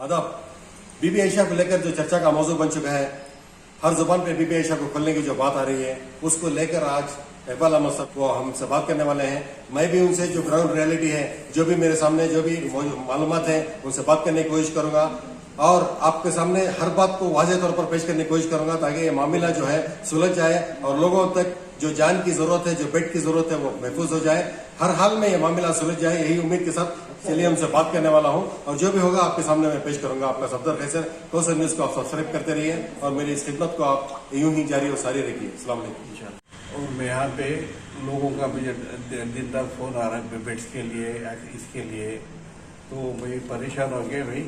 अदब बीबी आयशा को लेकर जो चर्चा का मौजू बन चुका है, हर जुबान पे बीबी आयशा को खोलने की जो बात आ रही है, उसको लेकर आज इकबाल अहमद साहब को हमसे बात करने वाले हैं। मैं भी उनसे जो ग्राउंड रियलिटी है, जो भी मेरे सामने जो भी मालूमात है, उनसे बात करने की कोशिश करूंगा और आपके सामने हर बात को वाज़ेह तौर पर पेश करने की कोशिश करूंगा ताकि ये मामला जो है सुलझ जाए और लोगों तक जो जान की जरूरत है, जो बेड की जरूरत है, वो महफूज हो जाए। हर हाल में ये मामला सुलझ जाए, यही उम्मीद के साथ चलिए हमसे बात करने वाला हूं और जो भी होगा आपके सामने मैं पेश करूंगा। आपका सफदर फैसल कौसर न्यूज को आप सब्सक्राइब करते रहिए और मेरी इस खिदमत को आप यूं ही जारी और सारी रखिए। अस्सलाम वालेकुम। और मैं यहाँ पे लोगों का मुझे दिन रात फोन आ रहा है बेड्स के लिए, इसके लिए, तो भाई परेशान हो गए भाई।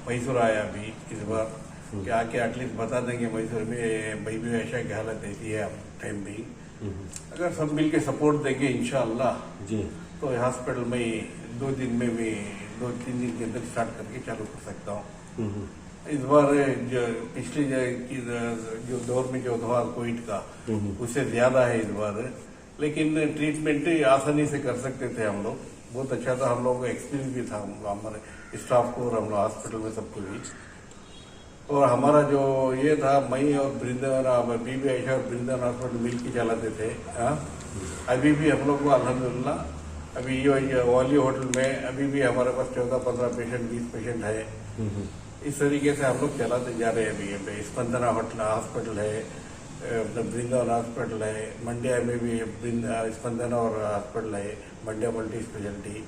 मैसूर आया अभी इस बार कि आके एटलीस्ट बता देंगे मैसूर में बीबी आयशा की हालत ऐसी है टाइम भी। अगर सब मिल के सपोर्ट देंगे इंशाअल्लाह जी, तो हॉस्पिटल में 2-3 दिन के अंदर स्टार्ट करके चालू कर सकता हूँ। इस बार जो पिछले जो दौर में जो था कोविड का, उससे ज्यादा है इस बार, लेकिन ट्रीटमेंट आसानी से कर सकते थे हम लोग। बहुत अच्छा था, हम लोगों का एक्सपीरियंस भी था हमारे स्टाफ को और हम लोग हॉस्पिटल में सबको भी। और हमारा जो ये था, मई और वृंदावन, बीबी आयशा और वृंदावन हॉस्पिटल मिल के चलाते थे। अभी भी हम लोग को अल्हम्दुलिल्लाह अभी ये वाली होटल में अभी भी हमारे पास 14-15 पेशेंट, 20 पेशेंट है। इस तरीके से हम लोग चलाते जा रहे हैं। अभी यहाँ पे स्पंदना हॉस्पिटल है, वृंदावन हॉस्पिटल है, मंड्या में भी स्पंदना और हॉस्पिटल है, मंड्या मल्टी स्पेशलिटी,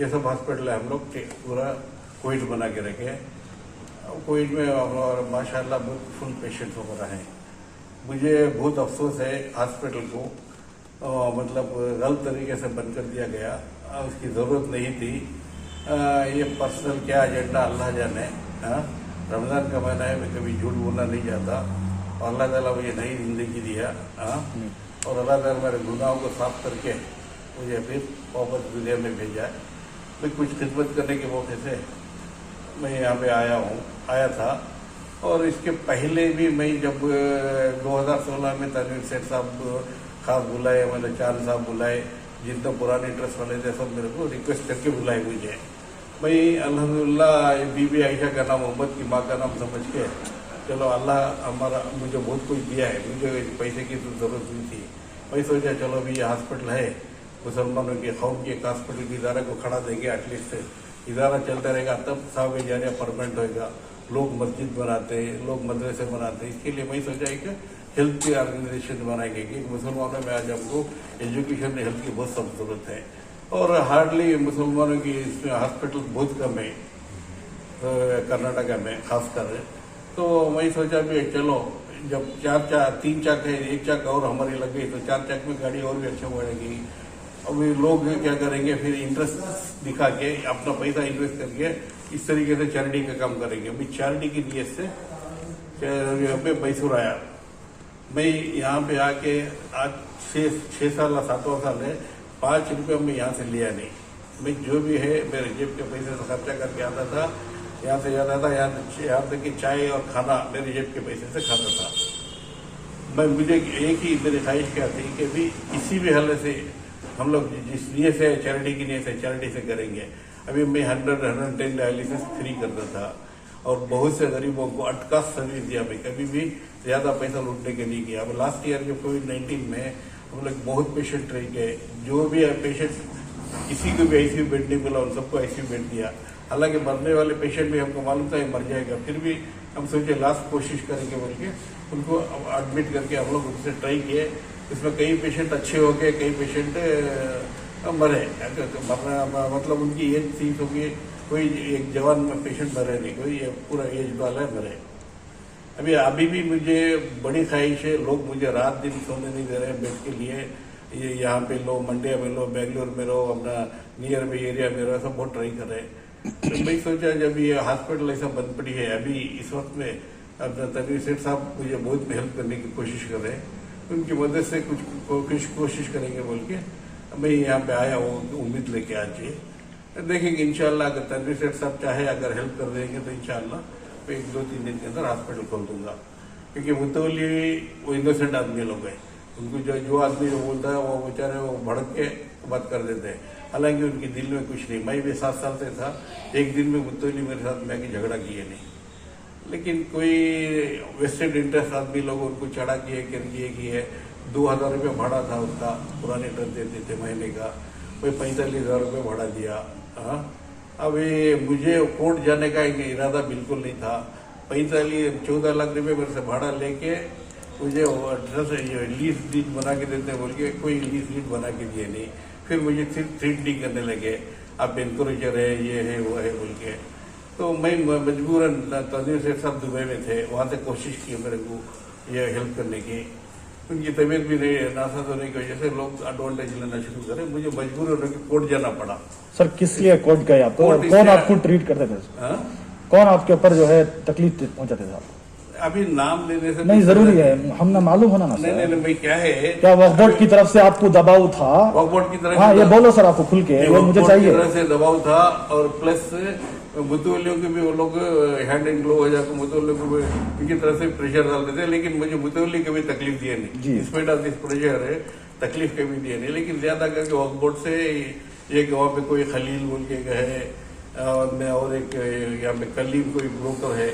ये सब हॉस्पिटल है। हम लोग पूरा कोविड बना के रखे। कोविड में और माशाल्लाह बहुत फुल पेशेंट हो रहा है। मुझे बहुत अफसोस है हॉस्पिटल को मतलब गलत तरीके से बंद कर दिया गया, उसकी ज़रूरत नहीं थी। ये पर्सनल क्या एजेंडा अल्लाह जाने। रमज़ान का महीना है, मैं कभी झूठ बोलना नहीं चाहता और अल्लाह ताला मुझे नई जिंदगी दिया और अल्लाह ताला मेरे गुनाहों को साफ करके मुझे फिर वापस दुनिया में भेजा। मैं कुछ खिदमत करने के मौके से मैं यहाँ पे आया था। और इसके पहले भी मैं जब 2016 में तनवीर सेठ साहब खास बुलाए, मैंने चांद साहब बुलाए, जितना पुराने ट्रस्ट वाले थे सब मेरे को रिक्वेस्ट करके बुलाए मुझे। भाई अल्हम्दुलिल्लाह बीबी आयशा का नाम मोहम्मद की माँ का नाम समझ के चलो, अल्लाह हमारा मुझे बहुत कुछ दिया है। मुझे पैसे की तो ज़रूरत नहीं थी। मैं सोचा चलो भी ये हॉस्पिटल है, मुसलमानों के कौम के एक हॉस्पिटल के इदारे को खड़ा देंगे, एटलीस्ट इदारा चलता रहेगा, तब साहब जारिया परमानेंट होएगा। लोग मस्जिद बनाते हैं, लोग मदरसे बनाते हैं। इसके लिए मैं सोचा है कि हेल्थ की ऑर्गेनाइजेशन बनाएंगे कि मुसलमानों में आज हमको एजुकेशन में हेल्थ की बहुत सब जरूरत है और हार्डली मुसलमानों की इसमें हॉस्पिटल बहुत कम है कर्नाटका में खासकर। तो मैं सोचा भी चलो, जब 3 चाक है, 1 चाक और हमारी लग गई तो 4 चाक में गाड़ी और भी अच्छा बढ़ेगी। अभी लोग क्या करेंगे, फिर इंटरेस्ट दिखा के अपना पैसा इन्वेस्ट करके इस तरीके से चैरिटी का काम करेंगे। अभी चैरिटी की नीयत से यहाँ पे मैसूर आया। मैं यहाँ पे आके आज 6 साल 7वां साल है, 5 रुपये में यहाँ से लिया नहीं। मैं जो भी है मेरे जेब के पैसे से खर्चा करके आता था, यहाँ से जाता था, यहाँ तक कि चाय और खाना मेरे जेब के पैसे से खाता था। मुझे एक ही मेरी ख्वाहिश क्या थी कि भी किसी भी हालत से हम लोग जिस नीयत से चैरिटी की नीयत से चैरिटी से करेंगे। अभी मैं 110 डायलिसिस फ्री करता था और बहुत से गरीबों को अटकास सर्विस दिया। मैं कभी भी ज़्यादा पैसा लूटने के लिए किया। अब लास्ट ईयर जो कोविड-19 में हम लोग बहुत पेशेंट रह गए, जो भी पेशेंट किसी को भी आईसीयू बेड नहीं मिला, उन सबको आईसीयू बेड दिया। हालांकि मरने वाले पेशेंट भी हमको मालूम था मर जाएगा, फिर भी हम सोचे लास्ट कोशिश करेंगे बोल के उनको एडमिट करके हम लोग उनसे ट्राई किए। इसमें कई पेशेंट अच्छे हो गए, कई पेशेंट मरे। मरना मतलब उनकी एज 30 हो गई, कोई एक जवान में पेशेंट मरे नहीं, कोई पूरा एज वाला मरे। अभी भी मुझे बड़ी ख्वाहिश है, लोग मुझे रात दिन सोने नहीं दे रहे बेड के लिए। ये यहाँ पे लो, मंड्या में लो, बेंगलोर में रहो, अपना नियर बाई एरिया में रहो, सब बहुत ट्राई कर रहे हैं। तो मैं सोचा जब ये हॉस्पिटल ऐसा बंद पड़ी है अभी इस वक्त में, अपना तनवीर सेठ साहब मुझे बहुत हेल्प करने की कोशिश कर रहे हैं, उनकी मदद से कुछ कोशिश करेंगे बोल के मैं यहाँ पे आया हूँ उम्मीद लेके आज। देखेंगे इंशाल्लाह, अगर तनवीर सेठ साहब चाहे अगर हेल्प कर देंगे तो इंशाल्लाह मैं 1-2-3 दिन के अंदर हॉस्पिटल खोल दूंगा। क्योंकि मुतवली वो इनोसेंट आदमी लोग हैं, उनको जो आदमी जो बोलता है वो बेचारे वो भड़क के बात कर देते हैं। हालांकि उनके दिल में कुछ नहीं। मैं भी 7 साल से था, एक दिन में मुतौली मेरे साथ मैं झगड़ा किए नहीं, लेकिन कोई वेस्टेड इंटरेस्ट आदमी लोग उनको चढ़ा किए किए 2000 रुपये भाड़ा था उसका, पुराने ट्रक देते थे महीने का, वही 45,000 रुपये भाड़ा दिया। हाँ, अब ये मुझे कोर्ट जाने का इरादा बिल्कुल नहीं था। 14 लाख रुपये मेरे से भाड़ा लेके मुझे लीज डीड बना के देते बोल के कोई लीज डीड बना के दिए नहीं। फिर मुझे सिर्फ 3D करने लगे, आप एनक्रोचर है, ये है, वो है बोल के। तो मैं मजबूरन तंजीर सेठ साहब दुबई में थे, वहाँ से कोशिश की मेरे को ये हेल्प करने की। उनकी तबीयत भी नहीं नासाज होने की वजह से लोग एडवांटेज लेना शुरू करे, मुझे मजबूर होने की कोर्ट जाना पड़ा। सर किस लिए कोर्ट गए आप? कोर्ट कौन आपको ट्रीट करते थे? हाँ? कौन आपके ऊपर जो है तकलीफ पहुंचाते थे आप? अभी नाम लेने से नहीं जरूरी है, हमने मालूम होना ना नहीं सर। नहीं भाई, क्या है, क्या वक्फ बोर्ड की तरफ से आपको दबाव था? वक्फ बोर्ड की तरफ हाँ, ये बोलो सर आपको खुल के, ये मुझे चाहिए। तरह से दबाव था, और प्लस मुतवल्लियों के भी वो लोग हैंड एंड ग्लो हो जाकर मुतवल्लियों को भी उनकी तरफ से प्रेशर डालते थे, लेकिन मुझे मुतवल्ली कभी तकलीफ दिए नहीं। स्पेट ऑफ दिस प्रेशर है, तकलीफ कभी दिए नहीं, लेकिन ज्यादा करके वक्फ बोर्ड से एक वहाँ पे कोई खलील बोल के है, और एक यहाँ पे कलीम कोई ब्रोकर है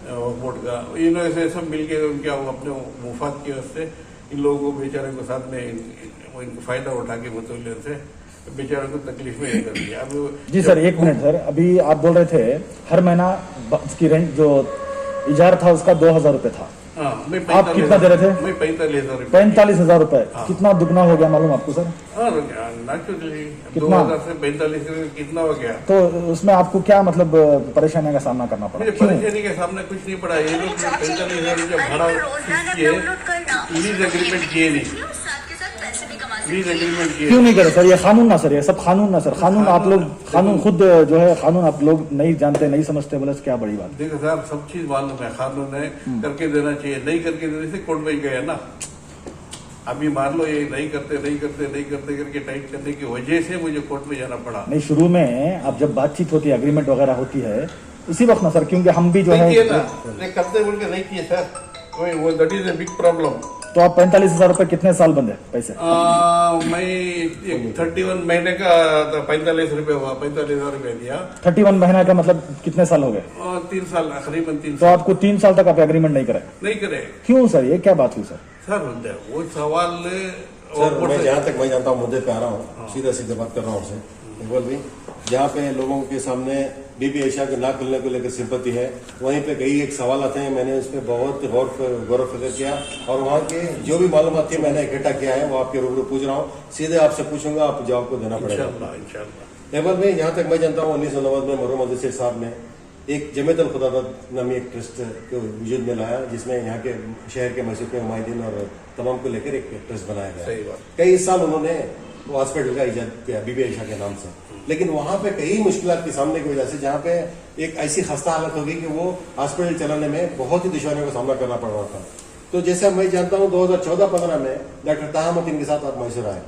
वक्फ बोर्ड का, इन ऐसे सब मिलके उनके अपने मुफाद की वजह से इन लोगों को बेचारे को साथ में इनको फायदा उठा के मुतवल्लियों से बेचारों को तकलीफ में कर दिया। अब जी सर, एक मिनट सर, अभी आप बोल रहे थे हर महीना उसकी रेंट जो इजार था उसका 2,000 रुपए था। हाँ, आप कितना दे रहे थे? मैं 45,000 रुपये। 45,000 रुपए। हाँ। कितना दुगना हो गया मालूम आपको सर? नेचुरली कितना? 2000 से 45 कितना हो गया? तो उसमें आपको क्या मतलब परेशानियों का सामना करना पड़ा? मुझे परेशानी का सामना कुछ नहीं पड़ा। ये लोग 45,000 रुपये भाड़ा किए, लीज एग्रीमेंट किए नहीं, लीज एग्रीमेंट किए क्यों नहीं करे सर? ये कानून ना सर, ये सब कानून ना सर, कानून आप लोग कानून खुद जो है कानून आप लोग नहीं जानते, नहीं समझते, बोले क्या बड़ी बात। देखो साहब, सब चीज मालूम है, कानून है, करके देना चाहिए, नहीं करके देने से कोर्ट में गए ना। अभी मान लो ये नहीं करते करके टाइट करने की वजह से मुझे कोर्ट में जाना पड़ा। नहीं, शुरू में अब जब बातचीत होती है, एग्रीमेंट वगैरह होती है, इसी वक्त ना सर, क्योंकि हम भी जो है करते बोल के नहीं किए सर, वो that is a big problem. तो आप 45,000 रुपए कितने साल बंदे पैसे? मैं 31 महीने का 45 रुपये हुआ, 45,000 रुपये दिया। 31 महीना का मतलब कितने साल हो गए? 3 साल, करीबन 3 तो साल। आपको 3 साल तक आप एग्रीमेंट नहीं करे? नहीं करे। क्यों सर, ये क्या बात हुई सर? सर वो सवाल सर, मैं जहाँ तक मैं जानता हूँ मुद्दे पे आ रहा हूँ, सीधा बात कर रहा हूँ आपसे। इकबाल भाई, जहाँ पे लोगों के सामने बीबी आयशा के ना खुलने को लेकर सिंपत्ति है, वहीं पे कई एक सवाल आते हैं, मैंने उस पर बहुत गौर फिक्र किया, और वहाँ के जो भी मालूमात थी मैंने इकट्ठा किया है, वो आपके रूबरू पूछ रहा हूँ, सीधे आपसे पूछूंगा, आप जवाब को देना पड़ेगा। इंशाल्लाह। इकबाल भाई, जहाँ तक मैं जानता हूँ 1990 में मरहूम अब्दुल सेठ साहब ने एक जमीयत अल खुदावत नामी एक ट्रस्ट को वजूद में लाया, जिसमें यहाँ के शहर के मस्जिद के नुमाइंदीन और तमाम को लेकर एक ट्रस्ट बनाया गया। सही बात। कई साल उन्होंने वो हॉस्पिटल का इजाद किया बीबी आयशा के नाम से, लेकिन वहां पे कई मुश्किलात के सामने की वजह से, जहाँ पे एक ऐसी खस्ता हालत होगी कि वो हॉस्पिटल चलाने में बहुत ही दुश्वारियों का सामना करना पड़ रहा था। तो जैसे मैं जानता हूँ 2014-15 में डॉक्टर ताहा मतीन के साथ आप मैसूर आए,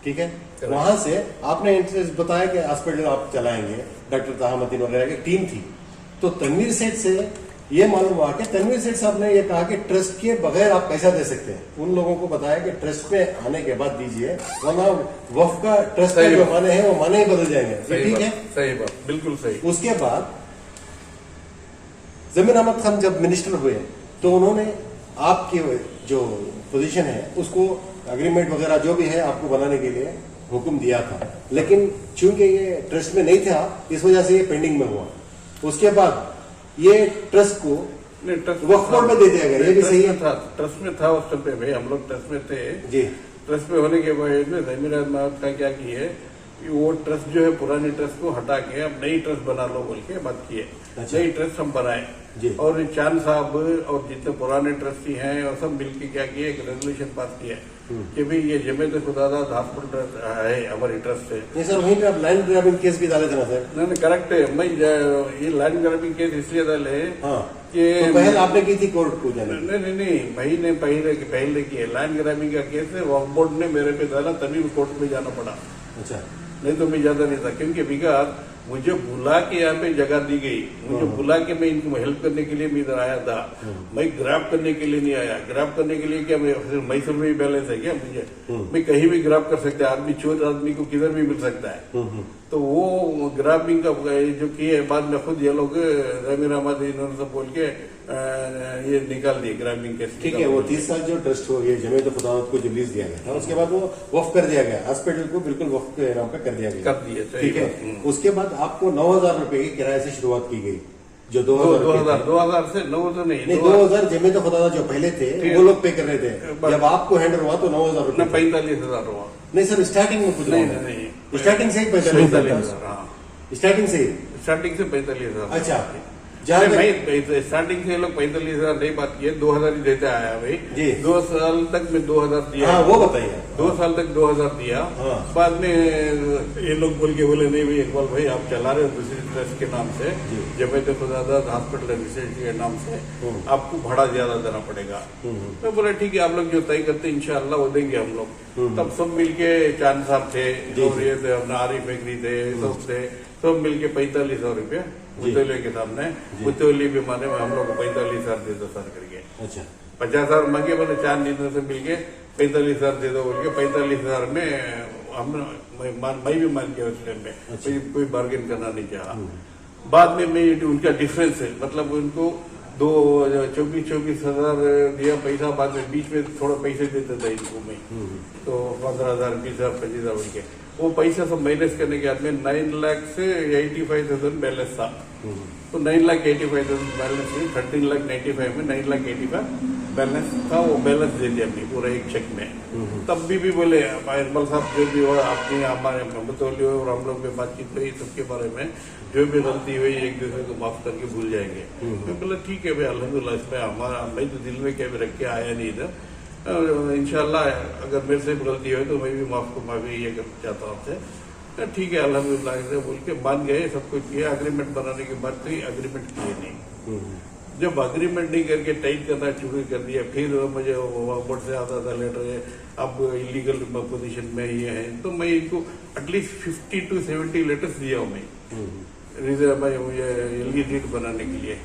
ठीक है, वहां से आपने इंटरेस्ट बताया कि हॉस्पिटल आप चलाएंगे, डॉक्टर ताहा मतीन वगैरह की टीम थी। तो तनवीर सेठ से ये मालूम हुआ कि तनवीर सेठ साहब ने ये कहा कि ट्रस्ट के बगैर आप पैसा दे सकते हैं। उन लोगों को बताया कि ट्रस्ट पे आने के बाद दीजिए, वरना वक्फ का ट्रस्ट के जो माने हैं वो माने ही बदल जाएंगे। ठीक है, सही बात, बिल्कुल सही। उसके बाद जमीर अहमद खान जब मिनिस्टर हुए तो उन्होंने आपकी जो पोजीशन है उसको एग्रीमेंट वगैरह जो भी है आपको बनाने के लिए हुक्म दिया था, लेकिन चूंकि ये ट्रस्ट में नहीं था, इस वजह से ये पेंडिंग में हुआ। उसके बाद ये ट्रस्ट को वक्फ बोर्ड में दे दिया गया, ये भी सही है। ट्रस्ट में था उस टाइम पे भाई, हम लोग ट्रस्ट में थे जी। ट्रस्ट में होने के बाद में जमीर अहमद का क्या किए, वो ट्रस्ट जो है पुरानी ट्रस्ट को हटा के अब नई ट्रस्ट बना लो बोल के बात किए। अच्छा। नई ट्रस्ट हम बनाए, और चांद साहब और जितने पुराने ट्रस्टी हैं और सब मिलके क्या किए, एक रेजोल्यूशन पास किया कि भाई ये जमीयत खुदावत हॉस्पिटल है हमारी ट्रस्ट है। सर, वहीं पे आप लैंड ग्रैबिंग केस भी डाले थे ना सर? नहीं, करेक्ट है। मैं ये लैंड ग्रैबिंग केस इसलिए डाले कि तो पहल आपने की थी कोर्ट को जाने? नहीं, भाई ने पहले की है लैंड ग्रैबिंग का केस है, वक्फ बोर्ड ने मेरे पे डाला, तभी कोर्ट में जाना पड़ा। अच्छा। नहीं तो मैं ज्यादा नहीं था, क्योंकि बिगार मुझे बुला के यहाँ पे जगह दी गई, मुझे बुला के मैं इनको हेल्प करने के लिए मैं इधर आया था। मैं ग्रैब करने के लिए नहीं आया। ग्रैब करने के लिए क्या मैसूर में ही बैलेंस है क्या मुझे? मैं कहीं भी ग्रैब कर सकता है आदमी, चोर आदमी को किधर भी मिल सकता है। तो वो ग्रैबिंग का जो किए बाद में खुद ये लोग जमीर अहमद इन्होंने सब बोल के ये निकाल दिए ग्रैबिंग के। ठीक है, वो 30 साल जो ट्रस्ट हो गया जमीयत खुदावत को जो लीज दिया गया था, उसके बाद वो वक्फ कर दिया गया, हॉस्पिटल को बिल्कुल वक्फ के नाम पे कर दिया गया। कर दिए, ठीक है। उसके बाद आपको 9,000 रुपए की किराए से शुरुआत की गई, जो 2000 से 9,000 नहीं 2000 जमीयत खुदावत जो पहले थे वो लोग पे कर रहे थे। जब आपको हैंड हुआ तो 9,000 रुपए 45,000 हुआ। नहीं सर, स्टार्टिंग में पूछ रहा हूँ, नहीं स्टार्टिंग से ही 45,000, स्टार्टिंग से ही। स्टार्टिंग से 45,000। अच्छा, जहाँ मैं स्टार्टिंग से लोग 45,000 नहीं बात किए, 2,000 ही देते आया भाई जी। 2 साल तक मैं 2,000 दिया। हाँ, वो बताइए। 2 साल तक 2,000 दिया। हाँ। बाद में ये लोग बोल के बोले नहीं भाई इकबाल भाई आप चला रहे हो दूसरी ट्रस्ट के नाम से, जमीयत खुदावत हॉस्पिटल रिसर्च के नाम से, आपको भाड़ा ज्यादा देना पड़ेगा। मैं बोला ठीक है, आप लोग जो तय करते इंशाल्लाह वो देंगे हम लोग। तब सब मिलके चांद साहब थे और ये थे अपना आरिफ बेकरी थे, सब मिलके 45,000 रुपया मुतौली के सामने, मुतौली भी माने हम लोग को 45,000 दे दो सर करके। अच्छा, 50,000 मांगे, मैंने 4 नींदों से मिलके 45,000 दे दो बोल के 45,000 में हम मैं भी मान गया उस टाइम में। कोई बार्गेन करना नहीं चाहा। बाद में मैं उनका डिफरेंस है, मतलब उनको 24,000 दिया पैसा, बाद में बीच में थोड़ा पैसे देता था इनको मैं, तो 15,000 20,000 25,000 बोल के वो पैसा सब माइनस करने के बाद में 9 लाख से 85,000 बैलेंस था। तो 9,85,000 बैलेंस से 13,95 में 9,85,000 बैलेंस था, वो बैलेंस दे दिया हमने पूरा एक चेक में। तब भी बोले इकबाल साहब जो भी हुआ आपने हमारे मुतौली और हम लोग में बातचीत हुई सबके बारे में, जो भी गलती हुई एक दूसरे को माफ करके भूल जाएंगे। मैं बोला ठीक है भाई अल्हम्दुलिल्लाह, इसमें हमारा मैं तो दिल में क्या भी रख के आया नहीं इधर, इंशाल्लाह अगर मेरे से गलती हुई तो मैं भी माफी ये करना चाहता हूँ आपसे। ठीक है अल्हम्दुलिल्लाह से बोल के मान गए, सब कुछ किया। अग्रीमेंट बनाने के बाद तो अग्रीमेंट किए नहीं। जब अग्रीमेंट नहीं करके टाइट करना शुरू कर दिया, फिर मुझे बोर्ड से आता था लेटर अब इलीगल पोजीशन में ये है, तो मैं इनको एटलीस्ट 50 to 70 लेटर्स दिया हूँ मैं रिजर्व एलगी डीड बनाने के लिए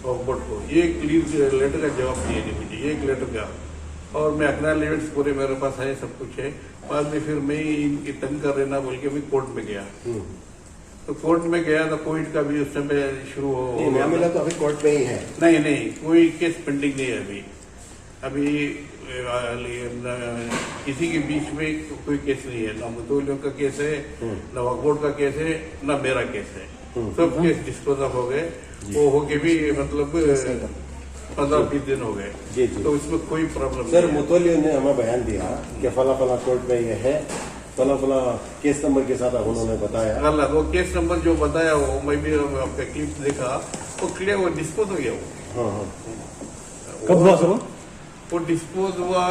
बोर्ड को। एक लेटर का जवाब दिए नहीं मुझे, एक लेटर का, और मैं एक्नॉलेजमेंट्स पूरे मेरे पास है, सब कुछ है। बाद में फिर मैं इनकी तंग कर रहे ना बोल के मैं कोर्ट में गया। तो कोर्ट में गया तो कोविड का भी उस समय शुरू हो मामला तो अभी कोर्ट में ही है। नहीं कोई केस पेंडिंग नहीं है अभी किसी के बीच में कोई केस नहीं है, ना मुतौलियों का केस है, ना वक्फ का केस है, ना मेरा केस है। सब केस डिस्पोज ऑफ हो गए। वो हो के भी मतलब 15-20 दिन हो गए, तो इसमें कोई प्रॉब्लम सर मुतौलियों ने हमें बयान दिया कि फला कोर्ट में ये है, फला केस नंबर के साथ उन्होंने बताया। गलत, वो केस नंबर जो बताया वो मैं भी आपका क्लिप देखा, वो क्लियर वो डिस्पोज हो गया वो। हाँ। कब हुआ सर वो डिस्पोज हुआ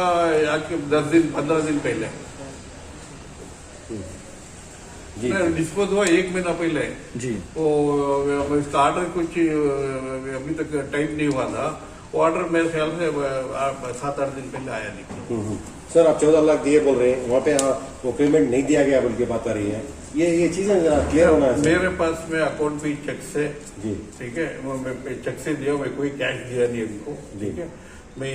आज के 10 दिन 15 दिन पहले डिस्पोज हुआ, 1 महीना पहले जी। वो इसका ऑर्डर कुछ अभी तक टाइम नहीं हुआ था, वो ऑर्डर मेरे ख्याल से 7-8 दिन पहले आया नहीं। सर आप 14 लाख दिए बोल रहे हैं, वहाँ पे वो पेमेंट नहीं दिया गया बोल के बात आ रही है, ये चीजें क्लियर होना है। मेरे पास में अकाउंट पे चेक से जी, ठीक है, मैं चेक से दिया, मैं कोई कैश दिया नहीं उनको, ठीक है। मैं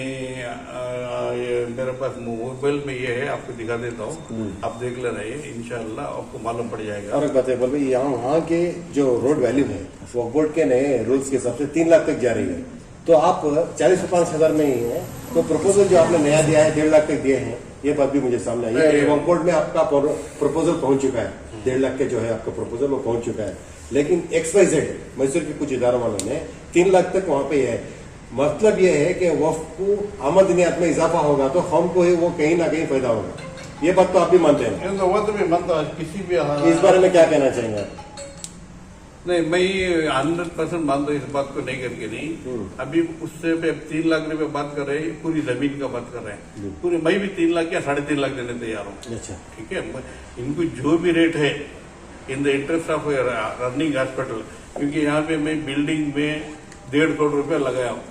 मेरे पास मोबाइल में ये है, आपको दिखा देता हूँ, आप देख लेना, ये इंशाल्लाह आपको मालूम पड़ जाएगा। और एक बात है बोल भाई, वहाँ के जो रोड वैल्यू है वो बोर्ड के नए रूल्स के हिसाब से 3 लाख तक जा रही है, तो आप 40-5 में ही है, तो प्रपोजल जो आपने नया दिया है 1.5 लाख तक दिए हैं, ये बात भी मुझे सामने आई है। वक्फ बोर्ड में आपका प्रपोजल पहुंच चुका है, 1.5 लाख के जो है आपका प्रपोजल वो पहुंच चुका है, लेकिन XYZ मैसूर के कुछ इदारों वालों ने 3 लाख तक वहाँ पे है। मतलब ये है कि वक्फ को आमदनियात में इजाफा होगा तो हम को ही वो कहीं ना कहीं फायदा होगा, ये बात तो आप भी मानते हैं? वो तो भी मानता, किसी भी इस बारे में क्या कहना चाहेंगे? नहीं, मैं 100% मानता हूँ इस बात को, नहीं करके नहीं। अभी उससे 3 लाख रुपए बात कर रहे हैं, पूरी जमीन का बात कर रहे हैं पूरी। मैं भी 3 लाख या 3.5 लाख देने तैयार हूँ। अच्छा, ठीक है, इनको जो भी रेट है in the interest of running hospital, क्योंकि यहाँ पे मैं बिल्डिंग में 1.5 करोड़ रुपया लगाया हूँ।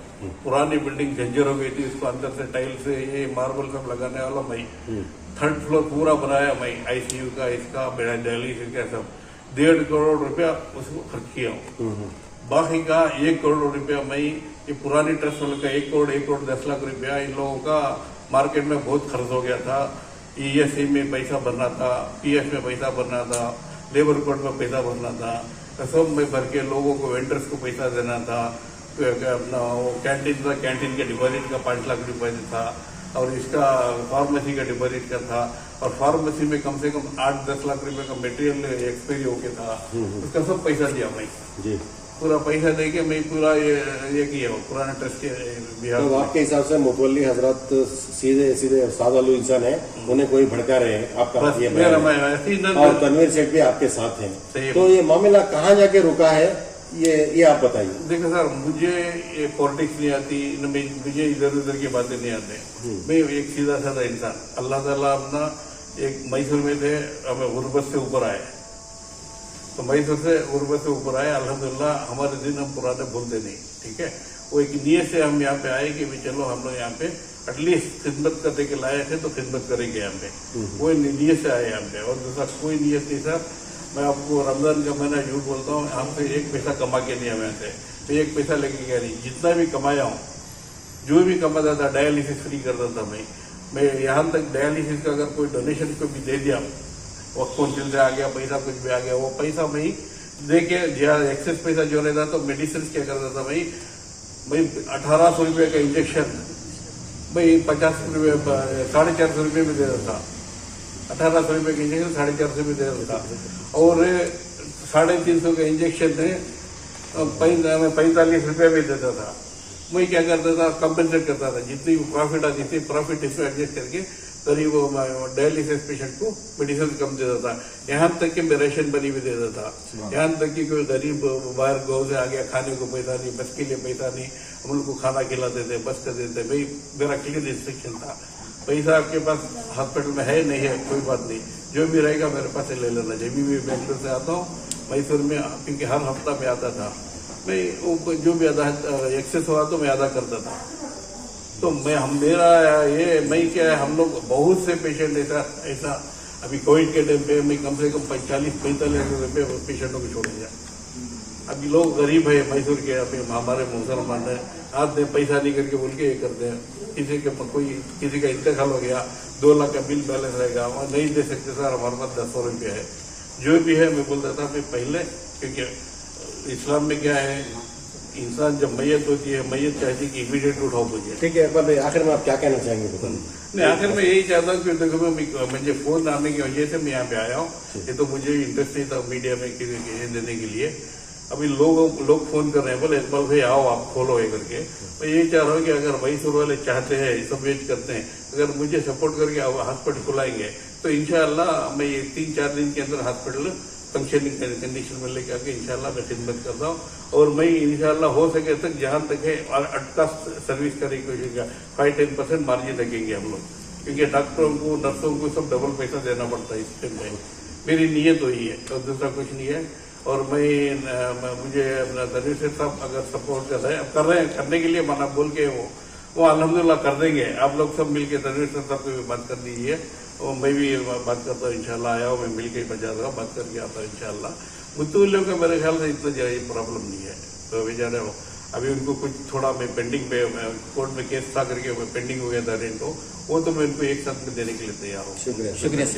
पुरानी बिल्डिंग जंजर हो गई थी, इसको अंदर से टाइल से ये मार्बल सब लगाने वाला मैं 3rd फ्लोर पूरा बनाया मैं, ICU का, इसका डायलिसिस का सब। 1.5 करोड़ रुपया उसको खर्च किया हूँ। बाकी का 1 करोड़ रुपया मैं ये पुरानी ट्रस्ट वाले का 1 करोड़ 10 लाख रुपया इन लोगों का मार्केट में बहुत खर्च हो गया था। ESI में पैसा भरना था, PF में पैसा भरना था, लेबर कोड में पैसा भरना था, तो सब में भर के लोगों को वेंडर्स को पैसा देना था। अपना वो कैंटीन था, कैंटीन के डिपॉजिट का 5 लाख डिपॉजिट था और इसका फार्मेसी का डिपॉजिट का था और फार्मेसी में कम से कम 8-10 लाख रुपए का मटेरियल एक्सपायरी होके था। उसका सब पैसा दिया मैं जी। पूरा पैसा दे के मैं पूरा ये किया पुराना ट्रस्ट के बिहार तो आपके हिसाब से मुतवल्ली हजरत सीधे सीधे साधारण इंसान है, उन्हें कोई भड़का रहे हैं आपका बस ये मेरा बयान है। ऐसे ही और तनवीर सेठ भी आपके साथ हैं, सही। तो ये मामला कहाँ जाके रुका है ये आप बताइए। देखो सर, मुझे ये पॉलिटिक्स नहीं आती, मुझे इधर उधर की बातें नहीं आते। मैं एक सीधा साधा इंसान, अल्लाह ताला अपना एक मैसूर में थे, हमें गुर्बत से ऊपर आए, तो मैसूर से गुर्बत से ऊपर आए। अल्हम्दुलिल्लाह हमारे दिन हम पुराने भूलते नहीं, ठीक है। वो एक नियत से हम यहाँ पे आए कि भाई चलो हम लोग यहाँ पे एटलीस्ट खिदमत करने के लाए थे तो खिदमत करेंगे यहाँ पे, वो नियत से आए यहाँ पे। और दूसरा कोई नियत नहीं सर, मैं आपको रमजान का महीना झूठ बोलता हूँ, हमसे 1 पैसा कमा के नहीं हमें से, तो 1 पैसा लेके गया नहीं। जितना भी कमाया हूँ, जो भी कमाता था डायलिसिस फ्री करता था मैं यहाँ तक डायलिसिस का अगर कोई डोनेशन को भी दे दिया, वक्त काउंसिल से आ गया पैसा, कुछ भी आ गया, वो पैसा मैं दे के एक्सेस पैसा जो रहता तो मेडिसिन क्या करता था भाई 1800 रुपये का इंजेक्शन भाई 50 रुपये 450 रुपये में दे देता था। 1800 रुपये का इंजेक्शन 450 में दे देता था और 350 का इंजेक्शन थे 45 रुपये में देता था। मैं क्या करता था, कंपेंसेट करता था, जितनी प्रॉफिट आती थी प्रॉफिट इसमें एडजस्ट करके करीब डायलिसिस पेशेंट को मेडिसिन कम देता था। यहाँ तक कि मैं रेशन बनी भी देता था। यहाँ तक कि कोई गरीब बाहर गाँव से आ गया, खाने को पैसा नहीं, बस के लिए पैसा नहीं, हम उनको खाना खिलाते थे, बस कर देते। भाई मेरा क्लियर इंस्ट्रक्शन था, पैसा आपके पास हॉस्पिटल में है नहीं है कोई बात नहीं, जो भी रहेगा मेरे पास से ले लेना। जब भी मैं बेंगलोर से आता हूँ मैसूर में, क्योंकि हर हफ्ता में आता था मैं, वो जो भी अदा एक्सेस हुआ तो मैं अदा करता था। तो मेरा ये मैं क्या है, हम लोग बहुत से पेशेंट ऐसा अभी कोविड के टाइम पे मैं कम से कम 45-45 रुपये पेशेंटों को छोड़ दिया। अभी लोग गरीब है मैसूर के, अभी हमारे मुसलमान है, हाथ में पैसा नहीं करके बोल के ये करते हैं। किसी का इंतकाल हो गया, 2 लाख का बिल बैलेंस रहेगा, वो नहीं दे सकते सर, हमारे पास 10 रुपये है, जो भी है मैं बोलता था मैं पहले, क्योंकि इस्लाम में क्या है, इंसान जब मैयत होती है, मैयत चाहती है कि इमीडिएट उठाओ मुझे। ठीक है, पर आखिर में आप क्या कहना चाहेंगे बताइए। नहीं, आखिर में यही चाहता हूँ कि देखो मुझे फोन आने की वजह से मैं यहाँ पे आया हूँ। ये तो मुझे इंटरेस्ट नहीं था मीडिया में देने के लिए। अभी लोग फोन कर रहे हैं, बोले इकबाल भाई आओ आप खोलो ये करके। मैं यही चाह रहा हूँ कि अगर मैसूर वाले चाहते हैं, सब वेट करते हैं, अगर मुझे सपोर्ट करके हॉस्पिटल खुलाएंगे तो इंशाल्लाह मैं ये 3-4 दिन के अंदर हॉस्पिटल फंक्शनिंग कंडीशन में लेकर आके इंशाल्लाह मैं खिदमत करता हूँ। और मैं इंशाल्लाह हो सके तक जहां तक है अटका सर्विस करने की कोशिश कर 5-10% मार्जिन रखेंगे हम लोग, क्योंकि डॉक्टरों को नर्सों को सब डबल पैसा देना पड़ता है इस टाइम में। मेरी नीयत वही है और दूसरा कुछ नहीं है। और मुझे अपना तनवीर साहब अगर सपोर्ट कर रहे हैं करने के लिए मना बोल के वो अल्हम्दुलिल्लाह कर देंगे। आप लोग सब मिलके तनवीर साहब को भी बात कर दीजिए और मैं भी बात करता हूँ इंशाल्लाह। आया हूँ मैं मिल के बजा दूंगा, बात करके आता हूँ इंशाल्लाह। मुतवल्लियों का मेरे ख्याल से इतना ज़्यादा प्रॉब्लम नहीं है, तो बेचारे अभी उनको कुछ थोड़ा मैं पेंडिंग पे कोर्ट में केस था करके पेंडिंग हो गया था रेंट, वो तो मैं उनको एक साथ में देने के लिए तैयार हूँ। शुक्रिया।